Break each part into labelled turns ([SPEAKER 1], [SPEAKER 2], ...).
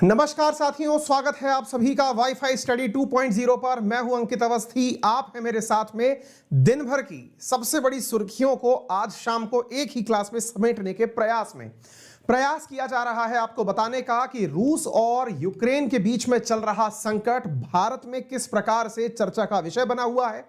[SPEAKER 1] नमस्कार साथियों, स्वागत है आप सभी का वाईफाई स्टडी 2.0 पर। मैं हूं अंकित अवस्थी, आप हैं मेरे साथ में। दिन भर की सबसे बड़ी सुर्खियों को आज शाम को एक ही क्लास में समेटने के प्रयास किया जा रहा है आपको बताने का कि रूस और यूक्रेन के बीच में चल रहा संकट भारत में किस प्रकार से चर्चा का विषय बना हुआ है,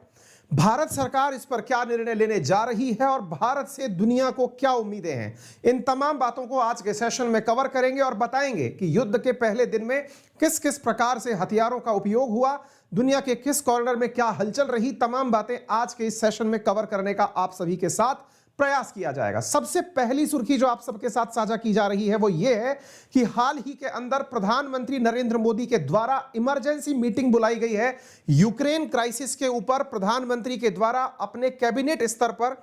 [SPEAKER 1] भारत सरकार इस पर क्या निर्णय लेने जा रही है और भारत से दुनिया को क्या उम्मीदें हैं। इन तमाम बातों को आज के सेशन में कवर करेंगे और बताएंगे कि युद्ध के पहले दिन में किस किस प्रकार से हथियारों का उपयोग हुआ, दुनिया के किस कॉर्नर में क्या हलचल रही। तमाम बातें आज के इस सेशन में कवर करने का आप सभी के साथ प्रयास किया जाएगा। सबसे पहली सुर्खी जो आप सबके साथ साझा की जा रही है वो ये है कि हाल ही के अंदर प्रधानमंत्री नरेंद्र मोदी के द्वारा इमरजेंसी मीटिंग बुलाई गई है यूक्रेन क्राइसिस के ऊपर। प्रधानमंत्री के द्वारा अपने कैबिनेट स्तर पर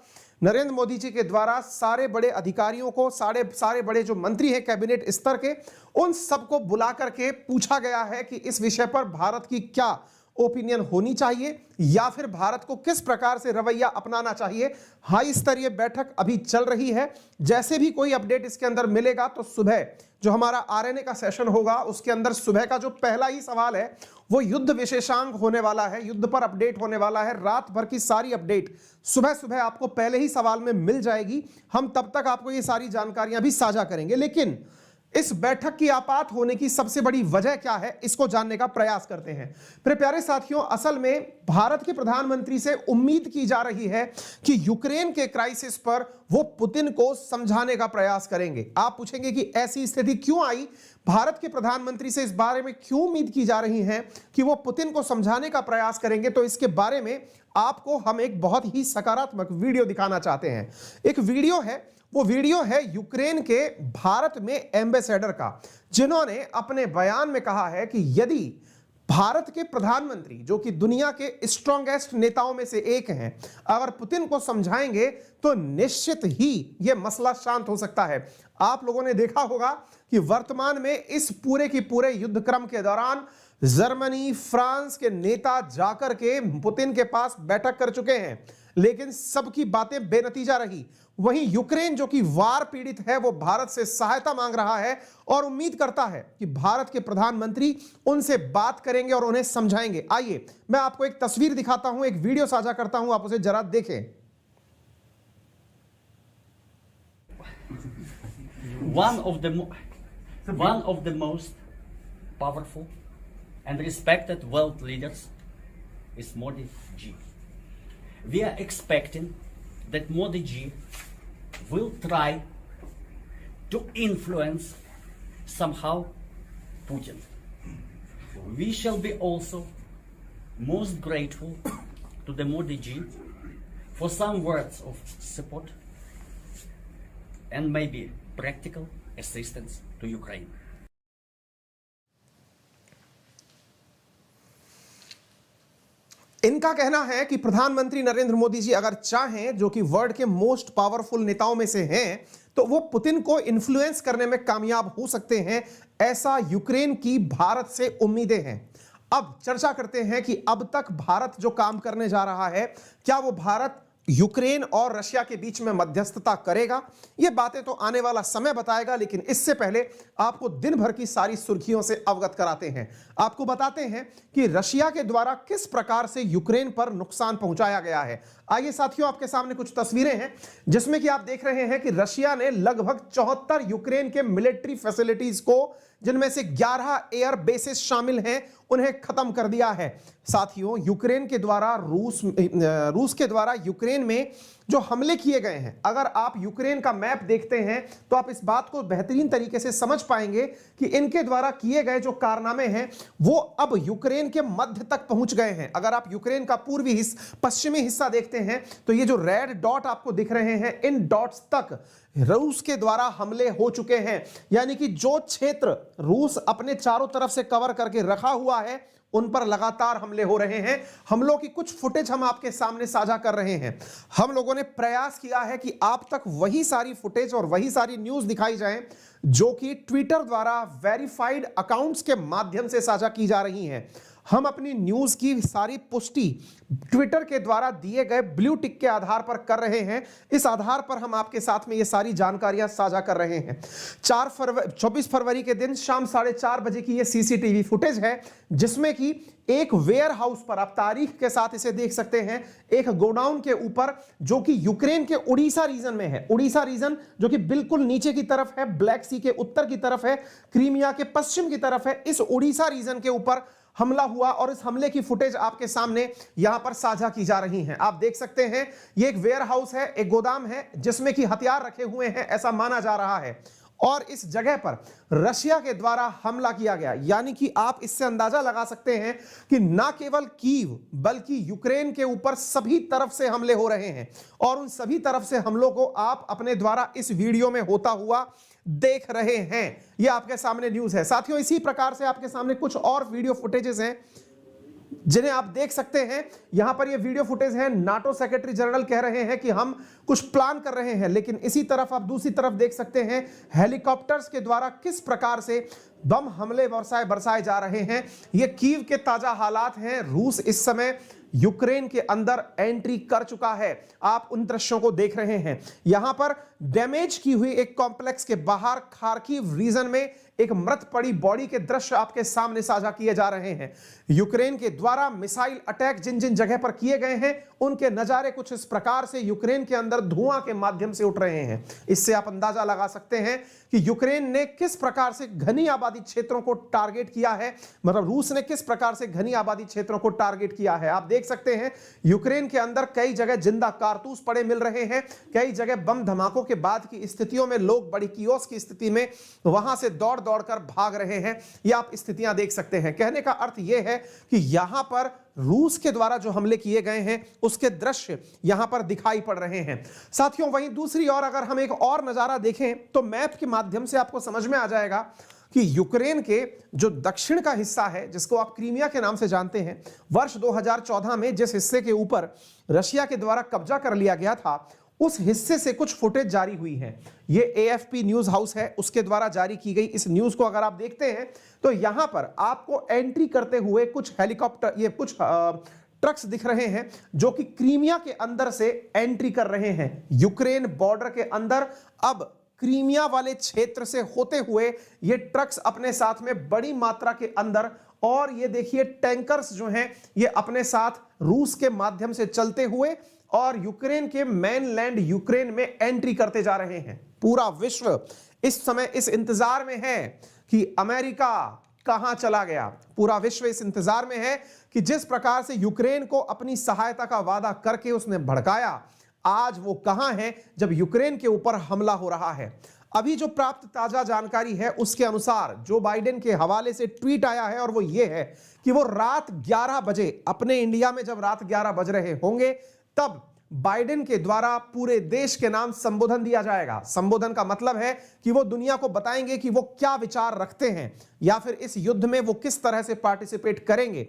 [SPEAKER 1] नरेंद्र मोदी जी के द्वारा सारे बड़े अधिकारियों को, सारे बड़े जो मंत्री हैं कैबिनेट स्तर के, उन सबको बुला करके पूछा गया है कि इस विषय पर भारत की क्या ओपिनियन होनी चाहिए या फिर भारत को किस प्रकार से रवैया अपनाना चाहिए। हाई स्तरीय बैठक अभी चल रही है। जैसे भी कोई अपडेट इसके अंदर मिलेगा तो सुबह जो हमारा आरएनए का सेशन होगा उसके अंदर सुबह का जो पहला ही सवाल है वो युद्ध विशेषांक होने वाला है, युद्ध पर अपडेट होने वाला है। रात भर की सारी अपडेट सुबह सुबह आपको पहले ही सवाल में मिल जाएगी। हम तब तक आपको ये सारी जानकारियां भी साझा करेंगे, लेकिन इस बैठक की आपात होने की सबसे बड़ी वजह क्या है इसको जानने का प्रयास करते हैं। मेरे प्यारे साथियों, असल में भारत के प्रधानमंत्री से उम्मीद की जा रही है कि यूक्रेन के क्राइसिस पर वो पुतिन को समझाने का प्रयास करेंगे। आप पूछेंगे कि ऐसी स्थिति क्यों आई, भारत के प्रधानमंत्री से इस बारे में क्यों उम्मीद की जा रही है कि वो पुतिन को समझाने का प्रयास करेंगे। तो इसके बारे में आपको हम एक बहुत ही सकारात्मक वीडियो दिखाना चाहते हैं। एक वीडियो है, वो वीडियो है यूक्रेन के भारत में एम्बेसडर का, जिन्होंने अपने बयान में कहा है कि यदि भारत के प्रधानमंत्री, जो कि दुनिया के स्ट्रॉन्गेस्ट नेताओं में से एक हैं, अगर पुतिन को समझाएंगे तो निश्चित ही यह मसला शांत हो सकता है। आप लोगों ने देखा होगा कि वर्तमान में इस पूरे की पूरे युद्ध क्रम के दौरान जर्मनी, फ्रांस के नेता जाकर के पुतिन के पास बैठक कर चुके हैं, लेकिन सबकी बातें बेनतीजा रही। वहीं यूक्रेन जो कि वार पीड़ित है वो भारत से सहायता मांग रहा है और उम्मीद करता है कि भारत के प्रधानमंत्री उनसे बात करेंगे और उन्हें समझाएंगे। आइए मैं आपको एक तस्वीर दिखाता हूं, एक वीडियो साझा करता हूं, आप उसे जरा देखें।
[SPEAKER 2] One of the most powerful and respected world leaders is Modi ji. We are expecting that Modi ji will try to influence somehow Putin. We shall be also most grateful to the Modi ji for some words of support and maybe practical assistance to Ukraine.
[SPEAKER 1] इनका कहना है कि प्रधानमंत्री नरेंद्र मोदी जी अगर चाहें, जो कि world के मोस्ट पावरफुल नेताओं में से हैं, तो वो पुतिन को इन्फ्लुएंस करने में कामयाब हो सकते हैं। ऐसा यूक्रेन की भारत से उम्मीदें हैं। अब चर्चा करते हैं कि अब तक भारत जो काम करने जा रहा है, क्या वो भारत यूक्रेन और रशिया के बीच में मध्यस्थता करेगा। ये बातें तो आने वाला समय बताएगा, लेकिन इससे पहले आपको दिन भर की सारी सुर्खियों से अवगत कराते हैं। आपको बताते हैं कि रशिया के द्वारा किस प्रकार से यूक्रेन पर नुकसान पहुंचाया गया है। आइए साथियों, आपके सामने कुछ तस्वीरें हैं जिसमें कि आप देख रहे हैं कि रशिया ने लगभग 74 यूक्रेन के मिलिट्री फैसिलिटीज को, जिनमें से 11 एयर बेसेस शामिल हैं, उन्हें खत्म कर दिया है। साथियों, यूक्रेन के द्वारा रूस के द्वारा यूक्रेन में जो हमले किए गए हैं, अगर आप यूक्रेन का मैप देखते हैं तो आप इस बात को बेहतरीन तरीके से समझ पाएंगे कि इनके द्वारा किए गए जो कारनामे हैं वो अब यूक्रेन के मध्य तक पहुंच गए हैं। अगर आप यूक्रेन का पश्चिमी हिस्सा देखते हैं तो ये जो रेड डॉट आपको दिख रहे हैं, इन डॉट्स तक रूस के द्वारा हमले हो चुके हैं। यानी कि जो क्षेत्र रूस अपने चारों तरफ से कवर करके रखा हुआ है उन पर लगातार हमले हो रहे हैं। हमलों की कुछ फुटेज हम आपके सामने साझा कर रहे हैं। हम लोगों ने प्रयास किया है कि आप तक वही सारी फुटेज और वही सारी न्यूज दिखाई जाए जो कि ट्विटर द्वारा वेरीफाइड अकाउंट्स के माध्यम से साझा की जा रही हैं। हम अपनी न्यूज की सारी पुष्टि ट्विटर के द्वारा दिए गए ब्लू टिक के आधार पर कर रहे हैं। इस आधार पर हम आपके साथ में ये सारी जानकारियां साझा कर रहे हैं। 24 फरवरी के दिन शाम 4:30 बजे की ये सीसीटीवी फुटेज है, जिसमें कि एक वेयर हाउस पर, आप तारीख के साथ इसे देख सकते हैं, एक गोडाउन के ऊपर, जो कि यूक्रेन के उड़ीसा रीजन में है। उड़ीसा रीजन जो कि बिल्कुल नीचे की तरफ है, ब्लैक सी के उत्तर की तरफ है, क्रीमिया के पश्चिम की तरफ है। इस उड़ीसा रीजन के ऊपर हमला हुआ और इस हमले की फुटेज आपके सामने यहां पर साझा की जा रही है। आप देख सकते हैं, ये एक वेयर हाउस है, एक गोदाम है, जिसमें कि हथियार रखे हुए हैं, ऐसा माना जा रहा है। और इस जगह पर रशिया के द्वारा हमला किया गया। यानी कि आप इससे अंदाजा लगा सकते हैं कि ना केवल कीव बल्कि यूक्रेन के ऊपर सभी तरफ से हमले हो रहे हैं, और उन सभी तरफ से हमलों को आप अपने द्वारा इस वीडियो में होता हुआ देख रहे हैं। यह आपके सामने न्यूज है। साथियों, इसी प्रकार से आपके सामने कुछ और वीडियो फुटेजेस हैं जिन्हें आप देख सकते हैं। यहां पर ये वीडियो फुटेज है, नाटो सेक्रेटरी जनरल कह रहे हैं कि हम कुछ प्लान कर रहे हैं, लेकिन इसी तरफ आप दूसरी तरफ देख सकते हैं हेलीकॉप्टर्स के द्वारा किस प्रकार से बम हमले बरसाए जा रहे हैं। ये कीव के ताजा हालात हैं। रूस इस समय यूक्रेन के अंदर एंट्री कर चुका है। आप उन दृश्यों को देख रहे हैं। यहां पर डैमेज की हुई एक कॉम्प्लेक्स के बाहर खार्किव रीजन में एक मृत पड़ी बॉडी के दृश्य आपके सामने साझा किए जा रहे हैं। यूक्रेन के द्वारा मिसाइल अटैक जिन जिन जगह पर किए गए हैं, उनके नजारे कुछ इस प्रकार से यूक्रेन के अंदर धुआं के माध्यम से उठ रहे हैं। इससे आप अंदाजा लगा सकते हैं कि यूक्रेन ने किस प्रकार से घनी आबादी क्षेत्रों को टारगेट किया है, मतलब रूस ने किस प्रकार से घनी आबादी क्षेत्रों को टारगेट किया है। आप देख सकते हैं यूक्रेन के अंदर कई जगह जिंदा कारतूस पड़े मिल रहे हैं, कई जगह बम धमाकों के बाद की स्थितियों में लोग बड़ी कियोस की स्थिति में वहां से दौड़ दौड़कर भाग रहे हैं। ये आप स्थितियां देख सकते हैं। कहने का अर्थ यह है कि यहां पर रूस के द्वारा जो हमले किए गए हैं उसके दृश्य यहां पर दिखाई पड़ रहे हैं। साथियों, वहीं दूसरी ओर अगर हम एक और नजारा देखें तो मैप के माध्यम से आपको समझ में आ जाएगा कि यूक्रेन के जो दक्षिण का हिस्सा है, जिसको आप क्रीमिया के नाम से जानते हैं, वर्ष 2014 में जिस हिस्से के ऊपर रशिया के द्वारा कब्जा कर लिया गया था, उस हिस्से से कुछ फुटेज जारी हुई है। ये AFP न्यूज हाउस है, उसके द्वारा जारी की गई इस न्यूज को अगर आप देखते हैं तो यहां पर आपको एंट्री करते हुए कुछ हेलीकॉप्टर, ये कुछ ट्रक्स दिख रहे हैं जो कि क्रीमिया के अंदर से एंट्री कर रहे हैं। यूक्रेन बॉर्डर के अंदर अब क्रीमिया वाले क्षेत्र से होते हुए ये ट्रक्स अपने साथ में बड़ी मात्रा के अंदर, और ये देखिए टैंकर्स जो हैं ये अपने साथ रूस के माध्यम से चलते हुए और यूक्रेन के मेनलैंड यूक्रेन में एंट्री करते जा रहे हैं। पूरा विश्व इस समय इस इंतजार में है कि अमेरिका कहां चला गया। पूरा विश्व इस इंतजार में है कि जिस प्रकार से यूक्रेन को अपनी सहायता का वादा करके उसने भड़काया, आज वो कहां है जब यूक्रेन के ऊपर हमला हो रहा है। अभी जो प्राप्त ताजा जानकारी है उसके अनुसार जो बाइडेन के हवाले से ट्वीट आया है, और वो ये है कि वो रात 11 बजे, अपने इंडिया में जब रात 11 बज रहे होंगे, तब बाइडेन के द्वारा पूरे देश के नाम संबोधन दिया जाएगा। संबोधन का मतलब है कि वो दुनिया को बताएंगे कि वो क्या विचार रखते हैं, या फिर इस युद्ध में वो किस तरह से पार्टिसिपेट करेंगे।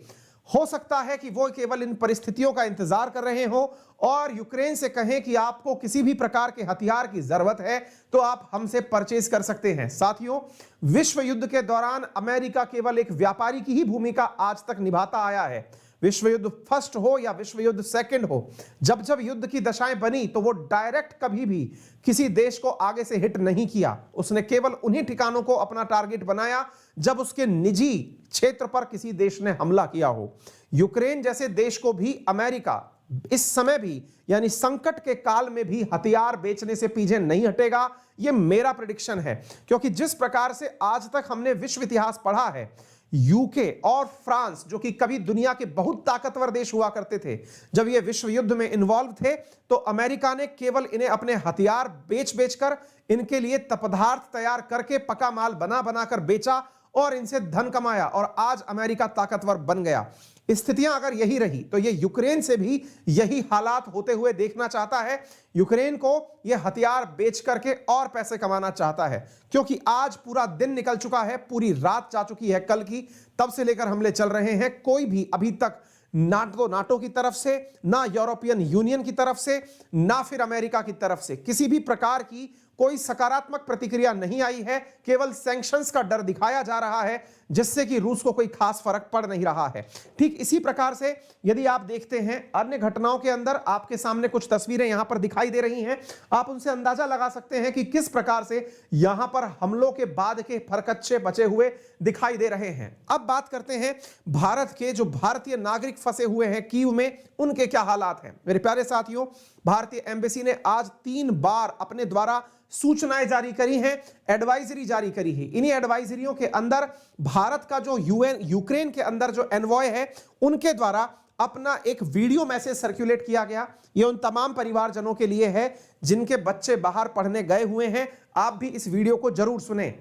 [SPEAKER 1] हो सकता है कि वो केवल इन परिस्थितियों का इंतजार कर रहे हो और यूक्रेन से कहें कि आपको किसी भी प्रकार के हथियार की जरूरत है तो आप हमसे परचेज कर सकते हैं। साथियों, विश्व युद्ध के दौरान अमेरिका केवल एक व्यापारी की ही भूमिका आज तक निभाता आया है। विश्व युद्ध फर्स्ट हो या विश्व युद्ध सेकंड हो, जब जब युद्ध की दशाएं बनी तो वो डायरेक्ट कभी भी किसी देश को आगे से हिट नहीं किया। उसने केवल उन्हीं ठिकानों को अपना टारगेट बनाया जब उसके निजी क्षेत्र पर किसी देश ने हमला किया हो। यूक्रेन जैसे देश को भी अमेरिका इस समय भी, यानी संकट के काल में भी, हथियार बेचने से पीछे नहीं हटेगा। यह मेरा प्रेडिक्शन है, क्योंकि जिस प्रकार से आज तक हमने विश्व इतिहास पढ़ा है, यूके और फ्रांस जो कि कभी दुनिया के बहुत ताकतवर देश हुआ करते थे, जब ये विश्व युद्ध में इन्वॉल्व थे तो अमेरिका ने केवल इन्हें अपने हथियार बेचकर, इनके लिए पदार्थ तैयार करके, पका माल बना कर बेचा और इनसे धन कमाया, और आज अमेरिका ताकतवर बन गया। स्थितियां अगर यही रही तो ये यूक्रेन से भी यही हालात होते हुए देखना चाहता है। यूक्रेन को ये हथियार बेच करके और पैसे कमाना चाहता है, क्योंकि आज पूरा दिन निकल चुका है, पूरी रात जा चुकी है कल की, तब से लेकर हमले चल रहे हैं। कोई भी अभी तक नाटो की तरफ से, ना यूरोपियन यूनियन की तरफ से, ना फिर अमेरिका की तरफ से किसी भी प्रकार की कोई सकारात्मक प्रतिक्रिया नहीं आई है, केवल सैंक्शंस का डर दिखाया जा रहा है, जिससे कि रूस को कोई खास फर्क पड़ नहीं रहा है। ठीक इसी प्रकार से यदि आप देखते हैं अन्य घटनाओं के अंदर, आपके सामने कुछ तस्वीरें यहां पर दिखाई दे रही हैं, आप उनसे अंदाजा लगा सकते हैं कि किस प्रकार से यहां पर हमलों के बाद के फरकच्चे बचे हुए दिखाई दे रहे हैं। अब बात करते हैं भारत के जो भारतीय नागरिक फंसे हुए हैं कीव में, उनके क्या हालात हैं। मेरे प्यारे साथियों, भारतीय एम्बेसी ने आज 3 बार अपने द्वारा सूचनाएं जारी करी हैं, एडवाइजरी जारी करी है। इन्हीं एडवाइजरियों के अंदर भारत का जो यूक्रेन के अंदर जो एनवॉय है, उनके द्वारा अपना एक वीडियो मैसेज सर्कुलेट किया गया। यह उन तमाम परिवारजनों के लिए है जिनके बच्चे बाहर पढ़ने गए हुए हैं। आप भी इस वीडियो को जरूर सुने।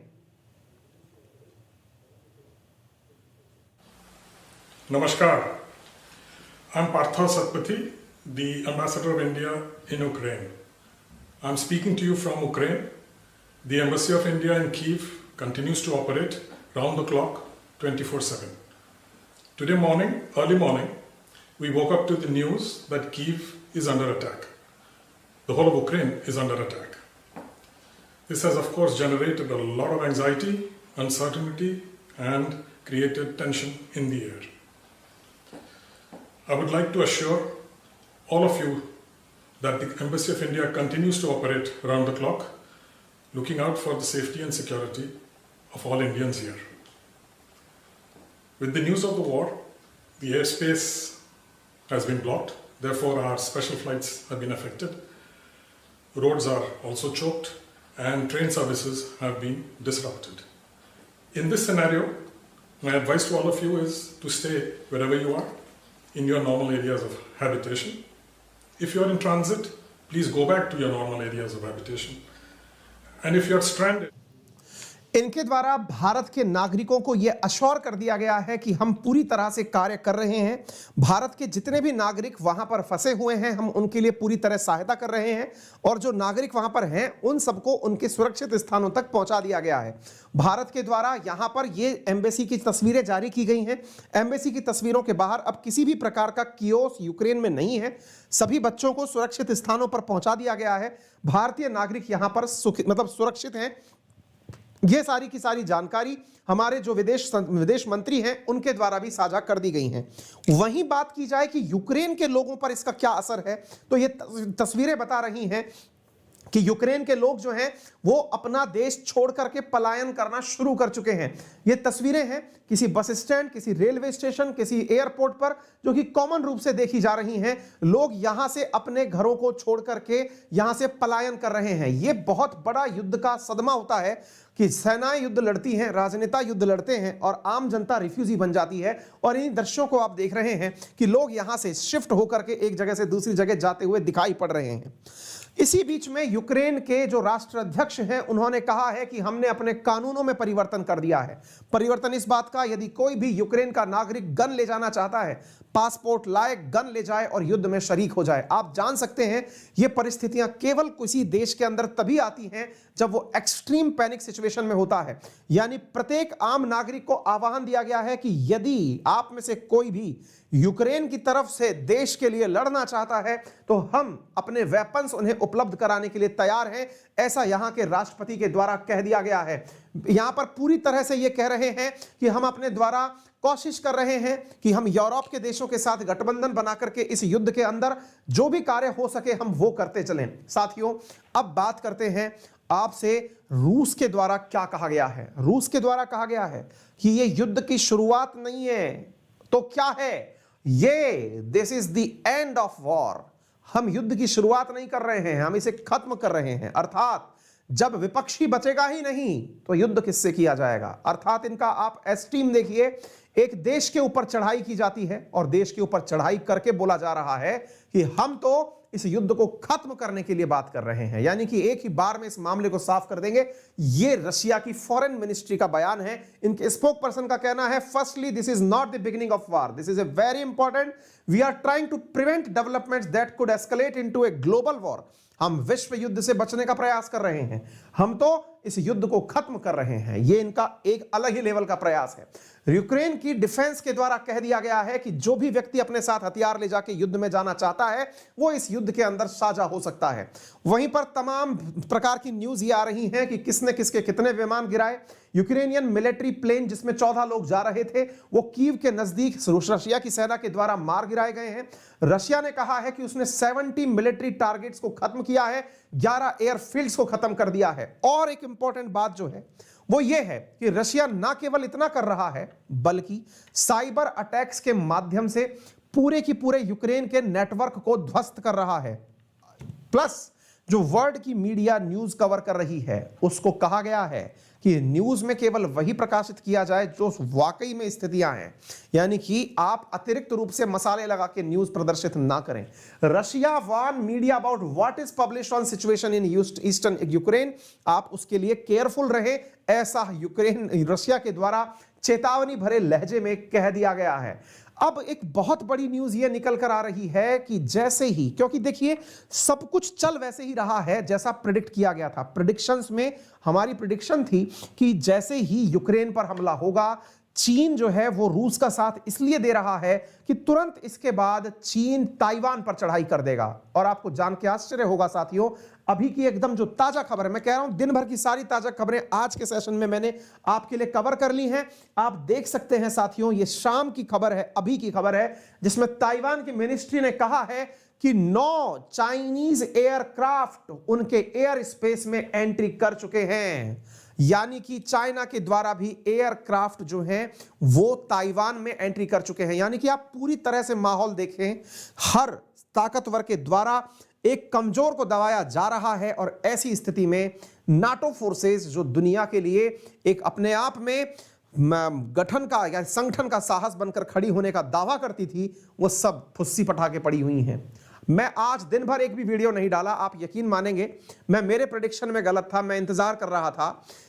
[SPEAKER 3] Namaskar, I'm Partha Satpathy, the Ambassador of India in Ukraine. I'm speaking to you from Ukraine. The Embassy of India in Kyiv continues to operate round the clock 24/7. Today morning, early morning, we woke up to the news that Kyiv is under attack. The whole of Ukraine is under attack. This has of course generated a lot of anxiety, uncertainty and created tension in the air. I would like to assure all of you that the Embassy of India continues to operate around the clock, looking out for the safety and security of all Indians here. With the news of the war, the airspace has been blocked, therefore our special flights have been affected. Roads are also choked and train services have been disrupted. In this scenario, my advice to all of you is to stay wherever you are, in your normal areas of habitation. If you are in transit, please go back to your normal areas of habitation. And if you are stranded,
[SPEAKER 1] इनके द्वारा भारत के नागरिकों को यह assure कर दिया गया है कि हम पूरी तरह से कार्य कर रहे हैं। भारत के जितने भी नागरिक वहां पर फंसे हुए हैं, हम उनके लिए पूरी तरह सहायता कर रहे हैं और जो नागरिक वहां पर हैं उन सबको उनके सुरक्षित स्थानों तक पहुंचा दिया गया है। भारत के द्वारा यहां पर ये एम्बेसी की तस्वीरें जारी की गई हैं। एम्बेसी की तस्वीरों के बाहर अब किसी भी प्रकार का कियोस्क यूक्रेन में नहीं है। सभी बच्चों को सुरक्षित स्थानों पर पहुंचा दिया गया है। भारतीय नागरिक यहां पर सुरक्षित हैं। ये सारी की सारी जानकारी हमारे जो विदेश मंत्री हैं उनके द्वारा भी साझा कर दी गई हैं। वहीं बात की जाए कि यूक्रेन के लोगों पर इसका क्या असर है, तो ये तस्वीरें बता रही हैं कि यूक्रेन के लोग जो हैं वो अपना देश छोड़ करके पलायन करना शुरू कर चुके हैं। ये तस्वीरें हैं किसी बस स्टैंड, किसी रेलवे स्टेशन, किसी एयरपोर्ट पर, जो कि कॉमन रूप से देखी जा रही हैं। लोग यहां से अपने घरों को छोड़ करके यहां से पलायन कर रहे हैं। ये बहुत बड़ा युद्ध का सदमा होता है कि सेनाएं युद्ध लड़ती हैं, राजनेता युद्ध लड़ते हैं और आम जनता रिफ्यूजी बन जाती है। और इन दृश्यों को आप देख रहे हैं कि लोग यहां से शिफ्ट होकर के एक जगह से दूसरी जगह जाते हुए दिखाई पड़ रहे हैं। इसी बीच में यूक्रेन के जो राष्ट्राध्यक्ष हैं उन्होंने कहा है कि हमने अपने कानूनों में परिवर्तन कर दिया है। परिवर्तन इस बात का, यदि कोई भी यूक्रेन का नागरिक गन ले जाना चाहता है, पासपोर्ट लाए, गन ले जाए और युद्ध में शरीक हो जाए। आप जान सकते हैं ये परिस्थितियां केवल किसी देश के अंदर तभी आती हैं जब वो एक्सट्रीम पैनिक सिचुएशन में होता है। यानी प्रत्येक आम नागरिक को आह्वान दिया गया है कि यदि आप में से कोई भी यूक्रेन की तरफ से देश के लिए लड़ना चाहता है तो हम अपने वेपन्स उन्हें उपलब्ध कराने के लिए तैयार हैं। ऐसा यहां के राष्ट्रपति के द्वारा कह दिया गया है। यहां पर पूरी तरह से यह कह रहे हैं कि हम अपने द्वारा कोशिश कर रहे हैं कि हम यूरोप के देशों के साथ गठबंधन बना करके इस युद्ध के अंदर जो भी कार्य हो सके हम वो करते चलें। साथियों, अब बात करते हैं आपसे रूस के द्वारा क्या कहा गया है। रूस के द्वारा कहा गया है कि यह युद्ध की शुरुआत नहीं है तो क्या है, ये this is the end of war. हम युद्ध की शुरुआत नहीं कर रहे हैं, हम इसे खत्म कर रहे हैं। अर्थात जब विपक्षी बचेगा ही नहीं तो युद्ध किससे किया जाएगा। अर्थात इनका आप एस्टीम देखिए, एक देश के ऊपर चढ़ाई की जाती है और देश के ऊपर चढ़ाई करके बोला जा रहा है कि हम तो इस युद्ध को खत्म करने के लिए बात कर रहे हैं, यानी कि एक ही बार में इस मामले को साफ कर देंगे। ये रशिया की फॉरेन मिनिस्ट्री का बयान है। इनके स्पोक पर्सन का कहना है, firstly this is not the beginning of war, this is a very important, we are trying to prevent developments that could escalate into a global war. हम विश्व युद्ध से बचने का प्रयास कर रहे हैं। हम तो इस युद्ध को खत्म कर रहे हैं। ये इनका एक अलग ही लेवल का प्रयास है। यूक्रेन की डिफेंस के द्वारा कह दिया गया है कि जो भी व्यक्ति अपने साथ हथियार ले जाके युद्ध में जाना चाहता है वो इस युद्ध के अंदर साझा हो सकता है। वहीं पर तमाम प्रकार की न्यूज ये आ रही हैं कि किसने किसके कितने विमान गिराए। यूक्रेनियन मिलिट्री प्लेन जिसमें 14 लोग जा रहे थे वो कीव के नजदीक रशिया की सेना के द्वारा मार गिराए गए हैं। रशिया ने कहा है कि उसने 70 मिलिट्री टारगेट्स को खत्म किया है, 11 एयरफील्ड्स को खत्म कर दिया है। और एक इंपॉर्टेंट बात जो है वो ये है कि रशिया ना केवल इतना कर रहा है बल्कि साइबर अटैक्स के माध्यम से पूरे की पूरे यूक्रेन के नेटवर्क को ध्वस्त कर रहा है। प्लस जो वर्ल्ड की मीडिया न्यूज कवर कर रही है उसको कहा गया है कि न्यूज में केवल वही प्रकाशित किया जाए जो वाकई में स्थितियां हैं, यानी कि आप अतिरिक्त रूप से मसाले लगा के न्यूज प्रदर्शित ना करें। Russia warn media about what is published on situation in eastern Ukraine. आप उसके लिए केयरफुल रहे, ऐसा रशिया के द्वारा चेतावनी भरे लहजे में कह दिया गया है। अब एक बहुत बड़ी न्यूज ये निकल कर आ रही है कि जैसे ही, क्योंकि देखिए सब कुछ चल वैसे ही रहा है जैसा प्रेडिक्ट किया गया था। प्रेडिक्शंस में हमारी प्रेडिक्शन थी कि जैसे ही यूक्रेन पर हमला होगा, चीन जो है वो रूस का साथ इसलिए दे रहा है कि तुरंत इसके बाद चीन ताइवान पर चढ़ाई कर देगा। और आपको जान के आश्चर्य होगा साथियों, अभी की एकदम जो ताजा खबर है, मैं कह रहा हूं दिन भर की सारी ताजा खबरें आज के सेशन में मैंने आपके लिए कवर कर ली हैं। आप देख सकते हैं साथियों, ये शाम की खबर है, अभी की खबर है, जिसमें ताइवान की मिनिस्ट्री ने कहा है कि 9 चाइनीज एयरक्राफ्ट उनके एयर स्पेस में एंट्री कर चुके हैं। यानी कि चाइना के द्वारा भी एयरक्राफ्ट जो हैं वो ताइवान में एंट्री कर चुके हैं। यानी कि आप पूरी तरह से माहौल देखें, हर ताकतवर के द्वारा एक कमजोर को दबाया जा रहा है। और ऐसी स्थिति में नाटो फोर्सेस जो दुनिया के लिए एक अपने आप में गठन का या संगठन का साहस बनकर खड़ी होने का दावा करती थी, वो सब फुस्सी पटा के पड़ी हुई हैं। मैं आज दिन भर एक भी वीडियो नहीं डाला, आप यकीन मानेंगे मैं मेरे प्रेडिक्शन में गलत था। मैं इंतजार कर रहा था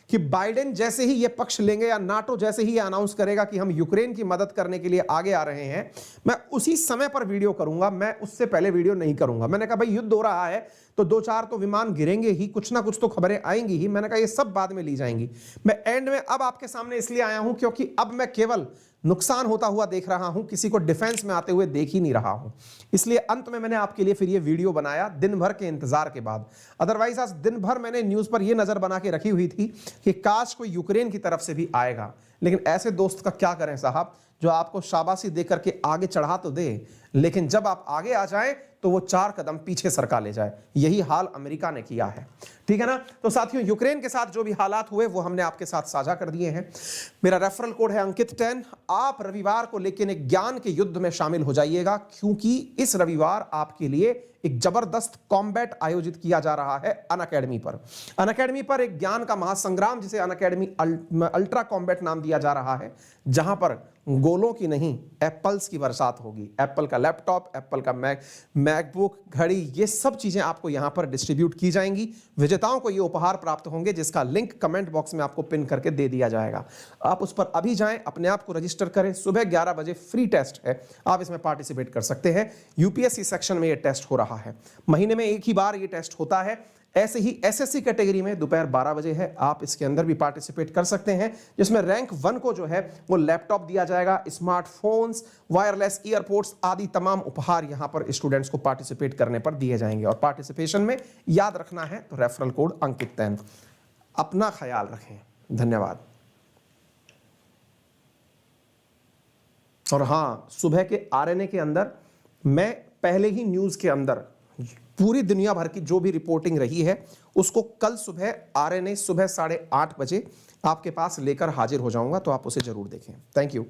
[SPEAKER 1] कि बाइडेन जैसे ही ये पक्ष लेंगे या नाटो जैसे ही ये अनाउंस करेगा कि हम यूक्रेन की मदद करने के लिए आगे आ रहे हैं, मैं उसी समय पर वीडियो करूंगा, मैं उससे पहले वीडियो नहीं करूंगा। मैंने कहा भाई युद्ध हो रहा है तो 2-4 तो विमान गिरेंगे ही, कुछ ना कुछ तो खबरें आएंगी ही। मैंने कहा ये सब बाद में ली जाएंगी। मैं एंड में अब आपके सामने इसलिए आया हूं क्योंकि अब मैं केवल नुकसान होता हुआ देख रहा हूं, किसी को डिफेंस में आते हुए देख ही नहीं रहा हूं। इसलिए अंत में मैंने आपके लिए फिर ये वीडियो बनाया दिन भर के इंतजार के बाद। अदरवाइज आज दिन भर मैंने न्यूज पर यह नजर बना के रखी हुई थी कि काश कोई यूक्रेन की तरफ से भी आएगा, लेकिन ऐसे दोस्त का क्या करें साहब, जो आपको शाबाशी दे करके आगे चढ़ा तो दे, लेकिन जब आप आगे आ जाएं तो वो 4 कदम पीछे सरका ले जाए। यही हाल अमेरिका ने किया है, ठीक है ना। तो साथियों, यूक्रेन के साथ जो भी हालात हुए वो हमने आपके साथ साझा कर दिए हैं। मेरा रेफरल कोड है अंकित 10। आप रविवार को लेकिन एक ज्ञान के युद्ध में शामिल हो जाइएगा, क्योंकि इस रविवार आपके लिए एक जबरदस्त कॉम्बैट आयोजित किया जा रहा है अनअकैडमी पर। अनअकैडमी पर एक ज्ञान का महासंग्राम, जिसे अनअकैडमी अल्ट्रा कॉम्बैट नाम दिया जा रहा है, जहां पर गोलों की नहीं एप्पल्स की बरसात होगी। एप्पल का लैपटॉप, एप्पल का मैकबुक, घड़ी, ये सब चीजें आपको यहां पर डिस्ट्रीब्यूट की जाएंगी। विजेताओं को ये उपहार प्राप्त होंगे, जिसका लिंक कमेंट बॉक्स में आपको पिन करके दे दिया जाएगा। आप उस पर अभी जाएं, अपने आप को रजिस्टर करें। सुबह 11 बजे फ्री टेस्ट है, आप इसमें पार्टिसिपेट कर सकते हैं। यूपीएससी सेक्शन में ये टेस्ट हो रहा है, महीने में एक ही बार ये टेस्ट होता है। ऐसे ही एसएससी कैटेगरी में दोपहर 12 बजे है, आप इसके अंदर भी पार्टिसिपेट कर सकते हैं, जिसमें रैंक 1 को जो है वो लैपटॉप दिया जाएगा, स्मार्टफोन्स, वायरलेस ईयरपोड्स आदि तमाम उपहार यहां पर स्टूडेंट्स को पार्टिसिपेट करने पर दिए जाएंगे। और पार्टिसिपेशन में याद रखना है तो रेफरल कोड अंकित 10। अपना ख्याल रखें, धन्यवाद। और हां, सुबह के आरएनए के अंदर मैं पहले ही न्यूज के अंदर पूरी दुनिया भर की जो भी रिपोर्टिंग रही है उसको कल सुबह आरएनए सुबह 8:30 बजे आपके पास लेकर हाजिर हो जाऊंगा, तो आप उसे जरूर देखें। Thank you.